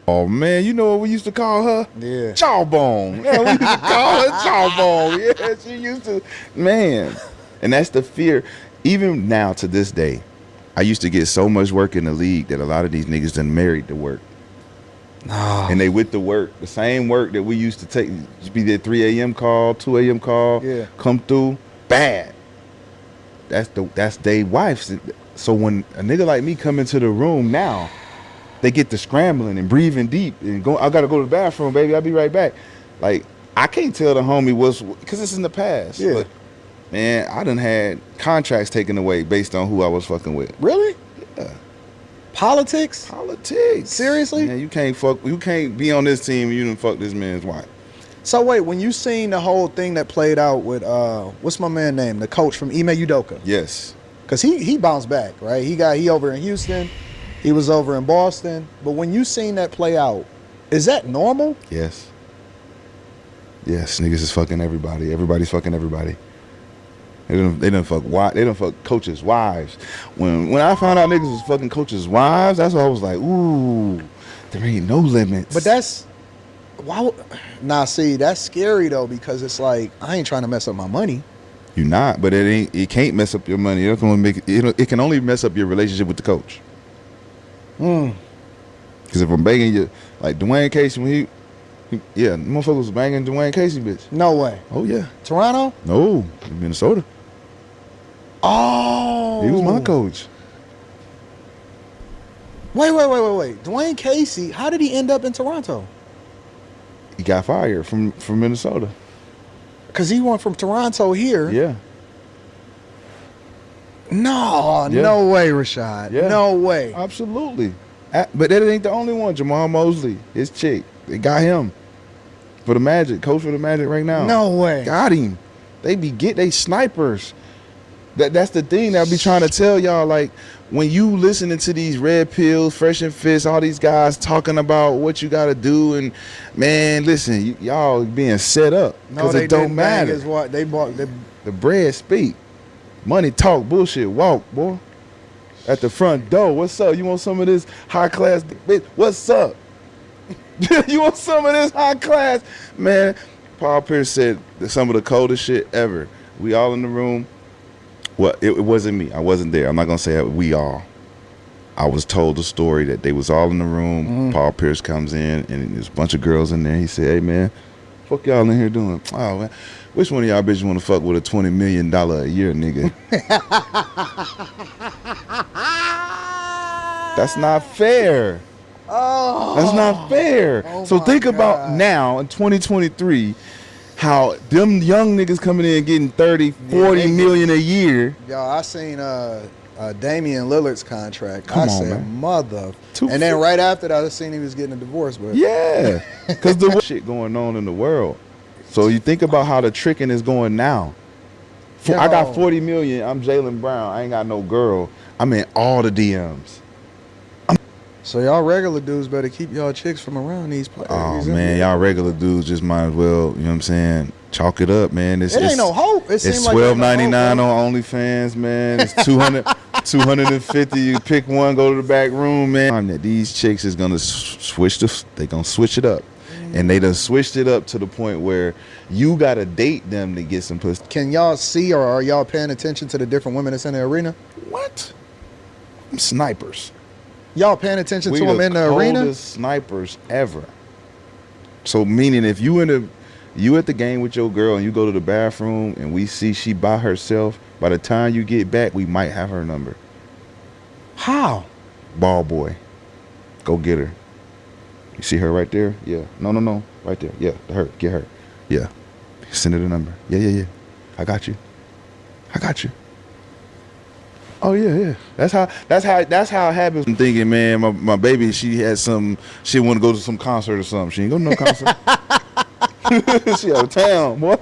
Oh man, you know what we used to call her? Yeah. Jawbone. Yeah, we used to call her Jawbone. Yeah, she used to. Man, and that's the fear. Even now to this day, I used to get so much work in the league that a lot of these niggas done married to work. And they with the work, the same work that we used to take, be there 3 a.m. call, 2 a.m. call, come through, bad. That's they wives. So when a nigga like me come into the room now, they get to scrambling and breathing deep and go. I gotta go to the bathroom, baby. I'll be right back. Like I can't tell the homie what's because it's in the past. Yeah. But man, I done had contracts taken away based on who I was fucking with. Really? Yeah. Politics? Seriously? Man, you can't be on this team and you done fuck this man's wife. So wait, when you seen the whole thing that played out with what's my man name? The coach from Ime Udoka. Yes. Cause he bounced back, right? He over in Houston, he was over in Boston. But when you seen that play out, is that normal? Yes. Yes, niggas is fucking everybody. Everybody's fucking everybody. They done fuck coaches' wives. When I found out niggas was fucking coaches' wives, that's why I was like, ooh, there ain't no limits. But that's see, that's scary though, because it's like I ain't trying to mess up my money. You not, but it can't mess up your money. It can only mess up your relationship with the coach. Because if I'm banging you, like Dwayne Casey, when he motherfucker was banging Dwayne Casey, bitch. No way. Oh yeah. Toronto? No, Minnesota. Oh. He was my coach. Wait. Dwayne Casey, how did he end up in Toronto? He got fired from Minnesota. Because he went from Toronto here. Yeah. No way, Rashad. Yeah. No way. Absolutely. But that ain't the only one. Jamal Mosley, his chick, they got him for the Magic, coach for the Magic right now. No way. Got him. They snipers. That's the thing that I be trying to tell y'all. Like when you listening to these red pills, fresh and fist, all these guys talking about what you got to do, and man, listen, y'all being set up because it don't matter. Is what they bought. The bread speak, money talk, bullshit walk, boy. At the front door, what's up? You want some of this high class bitch? What's up? You want some of this high class? Man, Paul Pierce said some of the coldest shit ever. We all in the room. Well, it wasn't me. I wasn't there. I'm not going to say we all. I was told the story that they was all in the room. Mm-hmm. Paul Pierce comes in, and there's a bunch of girls in there. He said, hey, man, fuck y'all in here doing? Oh, man, which one of y'all bitches want to fuck with a $20 million a year nigga? That's not fair. Oh. That's not fair. Oh, so think God. about now in 2023, how them young niggas coming in getting 30, 40 million a year. Y'all, I seen Damian Lillard's contract. Come I on, said, man. mother. And then right after that, I seen he was getting a divorce. But yeah, because the shit going on in the world. So you think about how the tricking is going now. I got 40 million. I'm Jaylen Brown. I ain't got no girl. I'm in all the DMs. So y'all regular dudes better keep y'all chicks from around these players. Oh man, y'all regular dudes just might as well, you know what I'm saying, chalk it up, man. It ain't no hope. It's $12.99 on OnlyFans, man. It's 250. You pick one, go to the back room, man. These chicks is gonna switch it up. And they done switched it up to the point where you gotta date them to get some pussy. Can y'all see, or are y'all paying attention to the different women that's in the arena? What? I'm snipers. Y'all paying attention to them in the arena? We the coldest snipers ever. So meaning if you at the game with your girl and you go to the bathroom and we see she by herself, by the time you get back, we might have her number. How? Ball boy. Go get her. You see her right there? Yeah. No. Right there. Yeah. Her. Get her. Yeah. Send her the number. Yeah. I got you. Oh yeah. That's how it happens. I'm thinking, man, my baby, she want to go to some concert or something. She ain't go to no concert. She out of town, boy.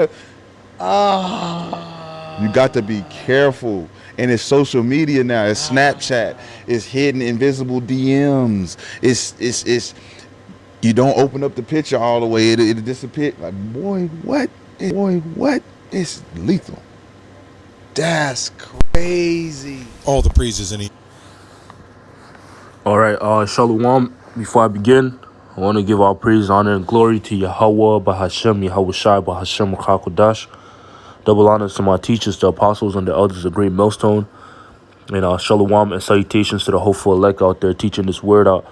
You got to be careful. And it's social media now. It's Snapchat. It's hidden invisible DMs. It's you don't open up the picture all the way. It'll disappear. Like, boy, what? It's lethal. That's crazy. All the praises in it. All right, Shalom. Before I begin, I want to give all praise, honor, and glory to Yahweh, Bahashem, Yahweh Shai, Bahashem, Kakodash. Double honors to my teachers, the apostles, and the elders of Great Millstone. And shalom and salutations to the hopeful elect out there teaching this word out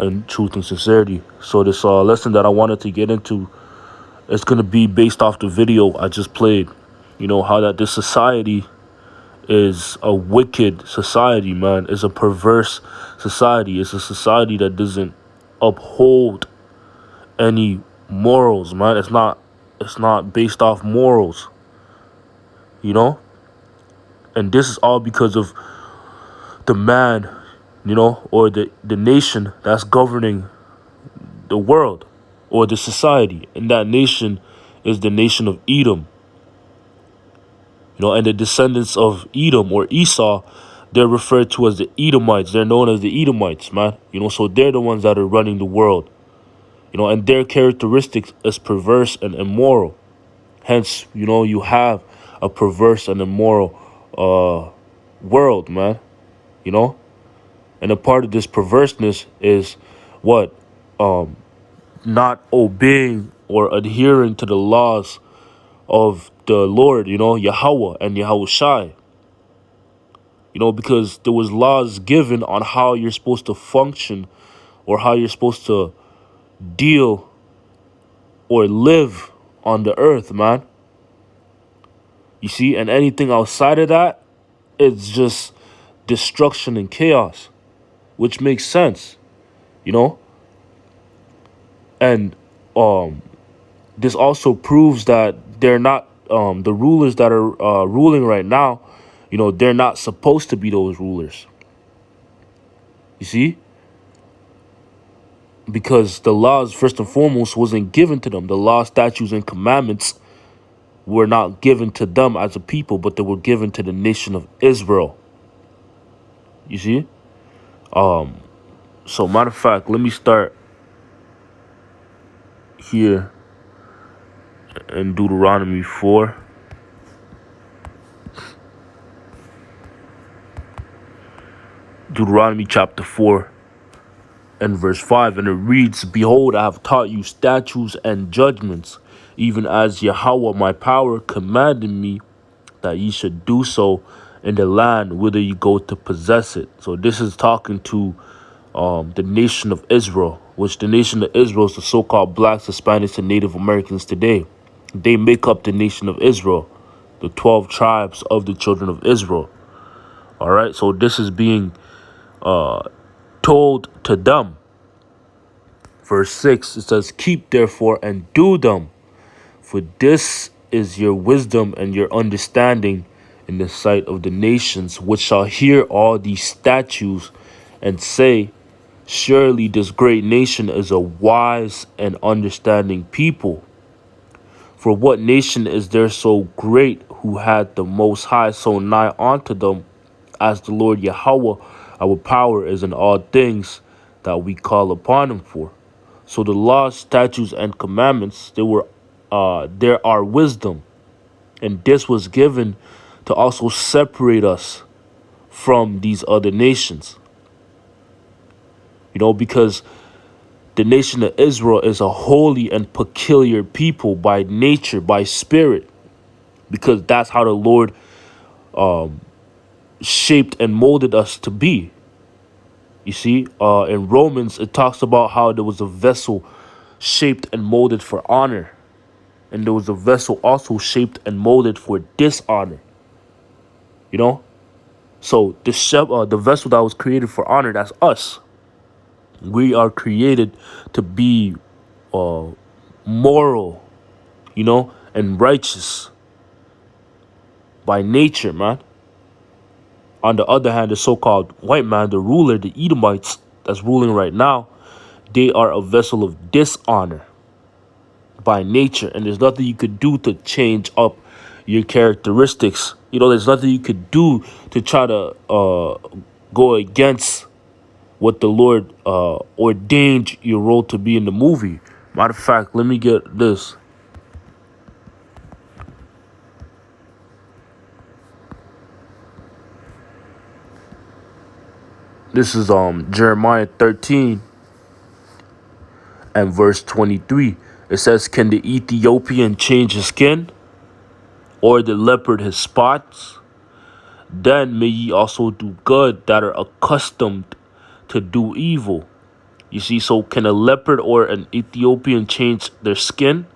in truth and sincerity. So this lesson that I wanted to get into is going to be based off the video I just played. You know, how that this society is a wicked society, man. It's a perverse society. It's a society that doesn't uphold any morals, man. It's not based off morals, you know? And this is all because of the man, you know, or the nation that's governing the world or the society. And that nation is the nation of Edom. You know, and the descendants of Edom or Esau, they're referred to as the Edomites. They're known as the Edomites, man. You know, so they're the ones that are running the world. You know, and their characteristics is perverse and immoral. Hence, you know, you have a perverse and immoral world, man. You know? And a part of this perverseness is what? Not obeying or adhering to the laws of the Lord, you know, Yahweh and Yahweh Shai. You know, because there was laws given on how you're supposed to function or how you're supposed to deal or live on the earth, man. You see, and anything outside of that, it's just destruction and chaos, which makes sense, you know? And this also proves that they're not the rulers that are ruling right now, you know, they're not supposed to be those rulers. You see? Because the laws, first and foremost, wasn't given to them. The law, statutes, and commandments were not given to them as a people, but they were given to the nation of Israel. You see? So matter of fact, let me start here in Deuteronomy 4. Deuteronomy chapter 4 and verse 5. And it reads, Behold, I have taught you statutes and judgments, even as Yahweh my power commanded me that ye should do so in the land whither you go to possess it. So this is talking to the nation of Israel, which the nation of Israel is the so-called blacks, Hispanics, and Native Americans today. They make up the nation of Israel, the 12 tribes of the children of Israel. All right, so this is being told to them. Verse 6, it says, Keep therefore and do them, for this is your wisdom and your understanding in the sight of the nations, which shall hear all these statutes and say, Surely this great nation is a wise and understanding people. For what nation is there so great who had the Most High so nigh unto them as the Lord Yahweh, our power is in all things that we call upon him for. So the laws, statutes, and commandments, there are wisdom. And this was given to also separate us from these other nations. You know, because the nation of Israel is a holy and peculiar people by nature, by spirit. Because that's how the Lord shaped and molded us to be. You see, in Romans, it talks about how there was a vessel shaped and molded for honor. And there was a vessel also shaped and molded for dishonor. You know? So the vessel that was created for honor, that's us. We are created to be moral, you know, and righteous by nature, man. On the other hand, the so-called white man, the ruler, the Edomites that's ruling right now, they are a vessel of dishonor by nature. And there's nothing you could do to change up your characteristics. You know, there's nothing you could do to try to go against what the Lord ordained your role to be in the movie. Matter of fact, let me get this. This is Jeremiah 13 and verse 23. It says, can the Ethiopian change his skin, or the leopard his spots? Then may ye also do good that are accustomed to do evil. You see, so can a leopard or an Ethiopian change their skin,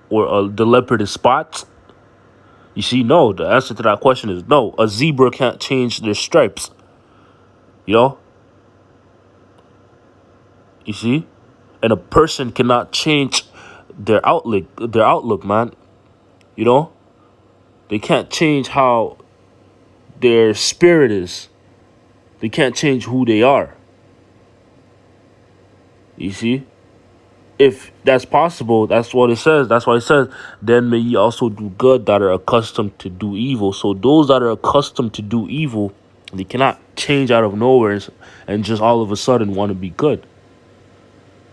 or the leopard his spots? You see, no. The answer to that question is no. A zebra can't change their stripes. You know? You see? And a person cannot change their outlook, man. You know? They can't change how their spirit is. They can't change who they are. You see? If that's possible, that's what it says. That's why it says, then may ye also do good that are accustomed to do evil. So those that are accustomed to do evil, they cannot change out of nowhere and just all of a sudden want to be good.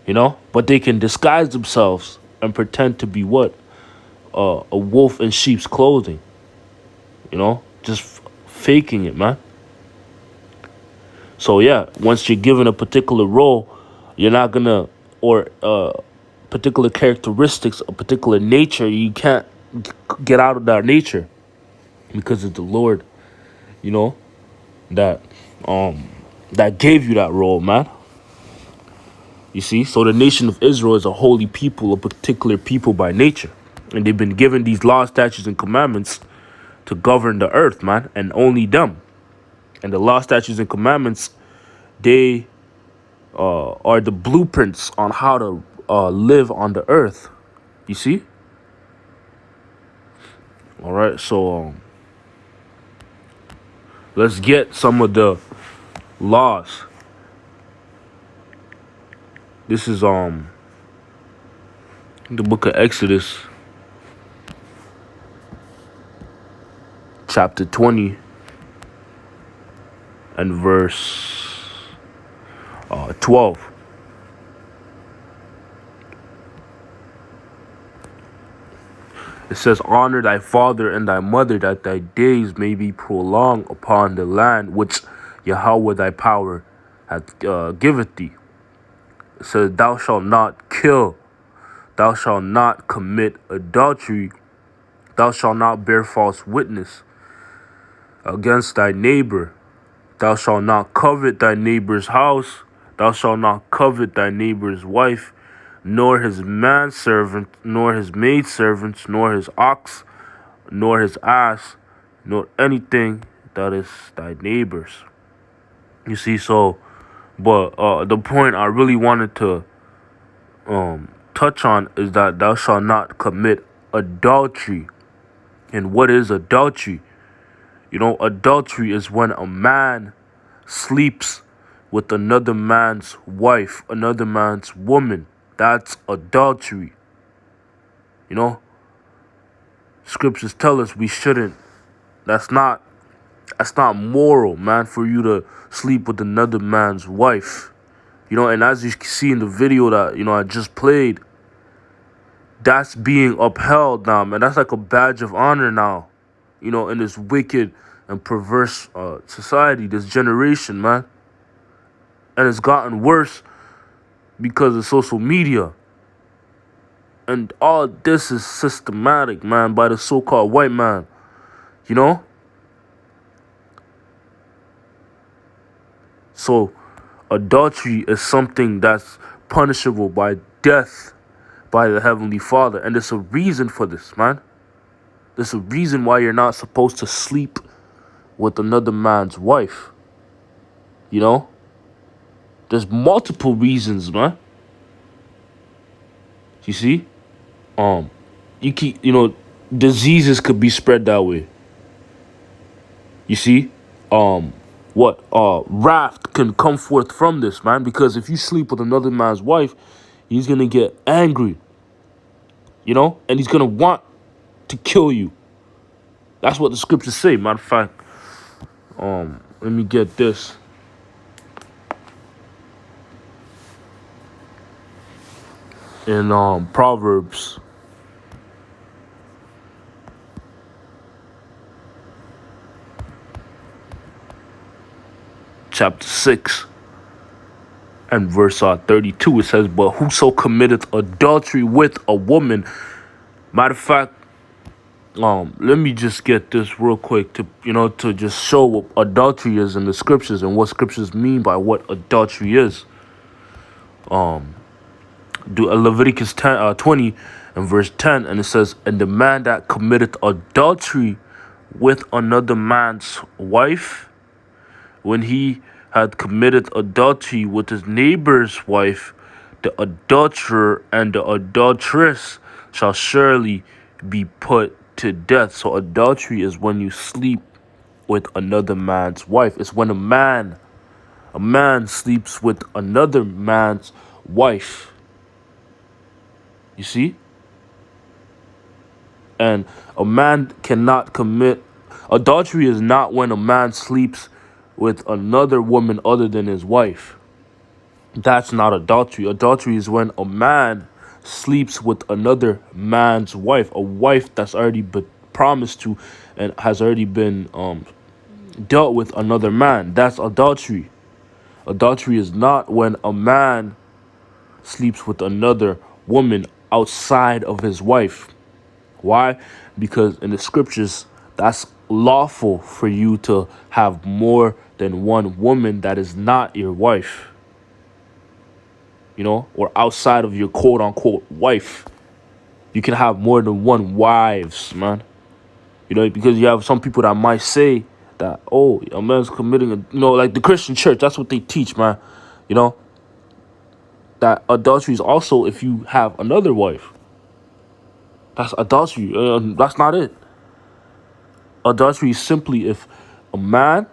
You know? But they can disguise themselves and pretend to be what? A wolf in sheep's clothing. You know? Just faking it, man. So yeah, once you're given a particular role, you're not gonna, or particular characteristics, a particular nature, you can't get out of that nature, because it's the Lord, you know, that that gave you that role, man. You see, so the nation of Israel is a holy people, a particular people by nature, and they've been given these laws, statutes, and commandments to govern the earth, man, and only them. And the law, statutes, and commandments, they are the blueprints on how to live on the earth. You see? All right, so let's get some of the laws. This is the book of Exodus, chapter 20 and verse 12. It says, honor thy father and thy mother, that thy days may be prolonged upon the land which Yahweh thy power hath giveth thee. It says, thou shalt not kill, thou shalt not commit adultery, thou shalt not bear false witness against thy neighbor, thou shalt not covet thy neighbor's house, thou shalt not covet thy neighbor's wife, nor his manservant, nor his maidservants, nor his ox, nor his ass, nor anything that is thy neighbor's. You see, so, but the point I really wanted to touch on is that thou shalt not commit adultery. And what is adultery? You know, adultery is when a man sleeps with another man's wife, another man's woman. That's adultery. You know, scriptures tell us we shouldn't. That's not moral, man, for you to sleep with another man's wife. You know, and as you can see in the video that, I just played, that's being upheld now, man. That's like a badge of honor now, in this wicked and perverse society, this generation, man. And it's gotten worse because of social media. And all this is systematic, man, by the so-called white man, So, adultery is something that's punishable by death by the Heavenly Father. And there's a reason for this, man. There's a reason why you're not supposed to sleep with another man's wife. There's multiple reasons, man. You see? Diseases could be spread that way. You see? Wrath can come forth from this, man, because if you sleep with another man's wife, he's gonna get angry, and he's gonna want to kill you. That's what the scriptures say. Matter of fact, let me get this. In Proverbs chapter 6, And verse 32, it says, but whoso committeth adultery with a woman. Matter of fact, let me just get this real quick to just show what adultery is in the scriptures and what scriptures mean by what adultery is. Do Leviticus 20 and verse 10, and it says, and the man that committeth adultery with another man's wife, when he had committed adultery with his neighbor's wife, the adulterer and the adulteress shall surely be put to death. So adultery is when you sleep with another man's wife. It's when a man sleeps with another man's wife. You see? And a man cannot commit adultery is not when a man sleeps with another woman other than his wife. That's not adultery. Adultery is when a man sleeps with another man's wife, a wife that's already been promised to and has already been dealt with another man. That's adultery. Adultery is not when a man sleeps with another woman outside of his wife. Why? Because in the scriptures, that's lawful for you to have more than one woman that is not your wife. Or outside of your quote unquote wife. You can have more than one wives, man. Because you have some people that might say that, oh, a man's committing like the Christian church, that's what they teach, man. That adultery is also if you have another wife. That's adultery. That's not it. Adultery is simply if a man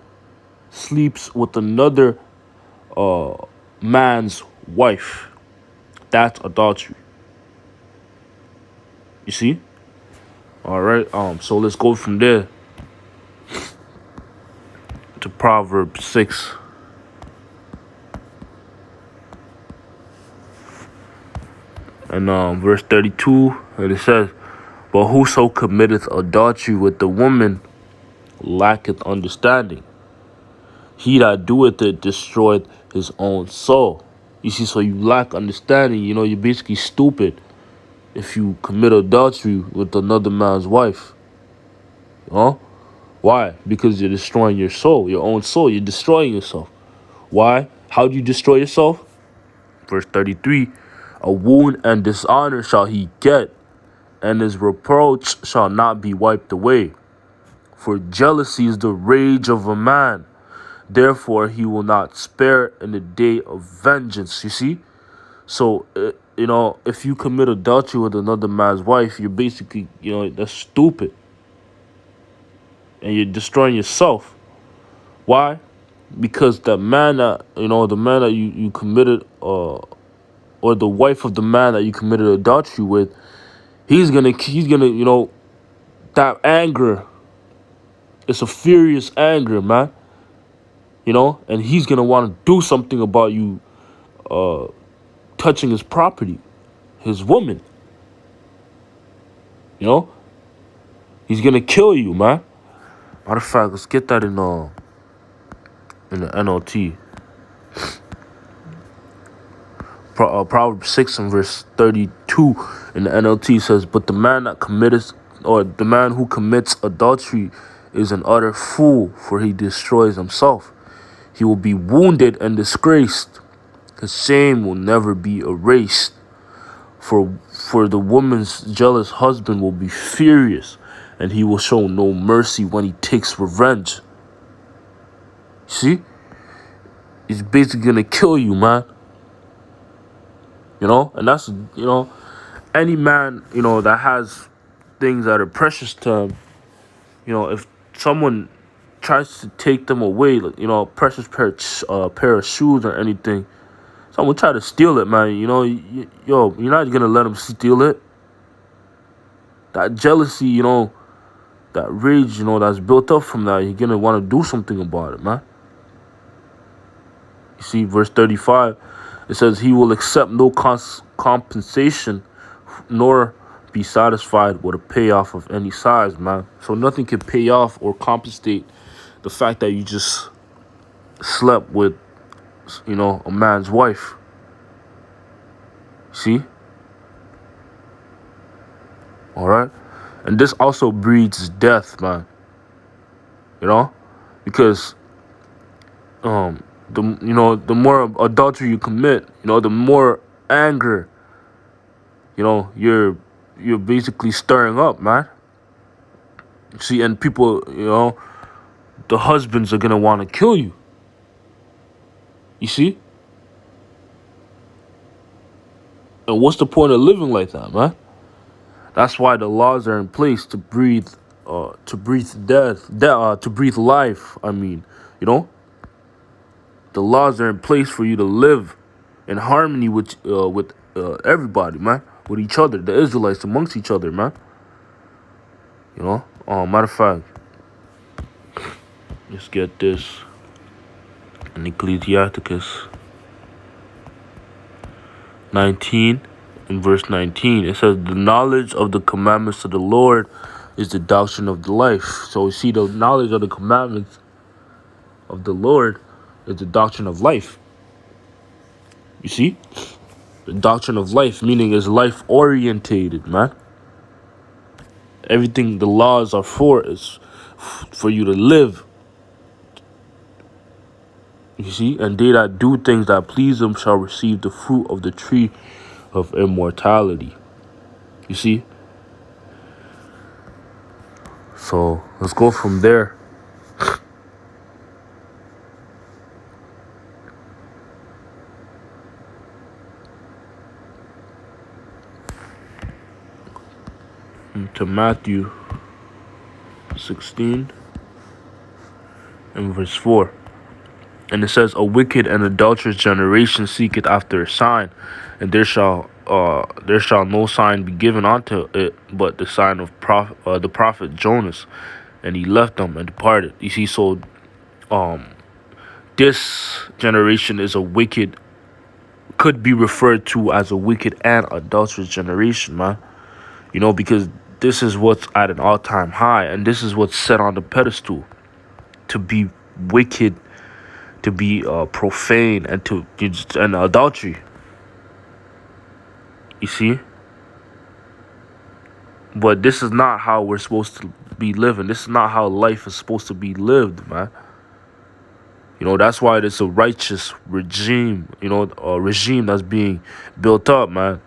sleeps with another man's wife. That's adultery. You see? All right. So let's go from there to Proverbs 6. And verse 32, and it says, but whoso committeth adultery with the woman lacketh understanding. He that doeth it destroyeth his own soul. You see, so you lack understanding. You're basically stupid if you commit adultery with another man's wife. Why? Because you're destroying your soul, your own soul. You're destroying yourself. Why? How do you destroy yourself? Verse 33, a wound and dishonor shall he get, and his reproach shall not be wiped away. For jealousy is the rage of a man. Therefore, he will not spare in the day of vengeance. You see? So, if you commit adultery with another man's wife, you're basically, that's stupid. And you're destroying yourself. Why? Because the man that, you committed, or the wife of the man that you committed adultery with, he's gonna, that anger, it's a furious anger, man. And he's gonna want to do something about you touching his property, his woman. He's gonna kill you, man. Matter of fact, let's get that in the NLT. Proverbs 6 and verse 32 in the NLT says, but the man who commits adultery is an utter fool, for he destroys himself. He will be wounded and disgraced. His shame will never be erased. For the woman's jealous husband will be furious, and he will show no mercy when he takes revenge. See? He's basically gonna kill you, man. And that's, any man, that has things that are precious to him, if someone tries to take them away, precious pair of shoes or anything, someone try to steal it, man, you're not gonna let them steal it. That jealousy, that rage, that's built up from that, you're gonna want to do something about it, man. You see, verse 35, it says, he will accept no compensation, nor be satisfied with a payoff of any size, man. So nothing can pay off or compensate the fact that you just slept with a man's wife. See? All right? And this also breeds death, man. Because the more adultery you commit, the more anger, you're basically stirring up, man. See, and people, the husbands are gonna want to kill you. You see? And what's the point of living like that, man? That's why the laws are in place to breathe to breathe life. I mean, the laws are in place for you to live in harmony with everybody, man, with each other, the Israelites amongst each other, man. Matter of fact, let's get this in Ecclesiasticus 19, in verse 19, it says, "The knowledge of the commandments of the Lord is the doctrine of the life." So we see the knowledge of the commandments of the Lord is the doctrine of life. You see? The doctrine of life, meaning is life orientated, man. Everything the laws are for is for you to live. You see? And they that do things that please them shall receive the fruit of the tree of immortality. You see? So let's go from there. To Matthew 16 and verse 4. And it says, "A wicked and adulterous generation seeketh after a sign, and there shall no sign be given unto it but the sign of the prophet Jonas. And he left them and departed." You see, so this generation is a wicked, could be referred to as a wicked and adulterous generation, man. Because this is what's at an all-time high, and this is what's set on the pedestal to be wicked, to be profane, and adultery. You see? But this is not how we're supposed to be living. This is not how life is supposed to be lived, man. That's why it's a righteous regime, a regime that's being built up, man.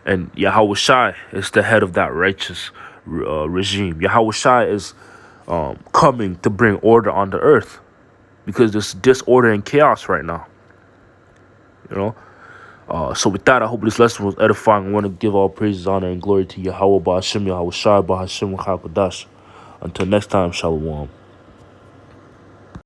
And Yahweh Shai is the head of that righteous regime. Yahweh Shai is coming to bring order on the earth, because there's disorder and chaos right now. So with that, I hope this lesson was edifying. I want to give all praises, honor, and glory to Yahweh Ba'ashem, Yahweh Shai, Ba'ashem, Chakadash. Until next time, Shalom.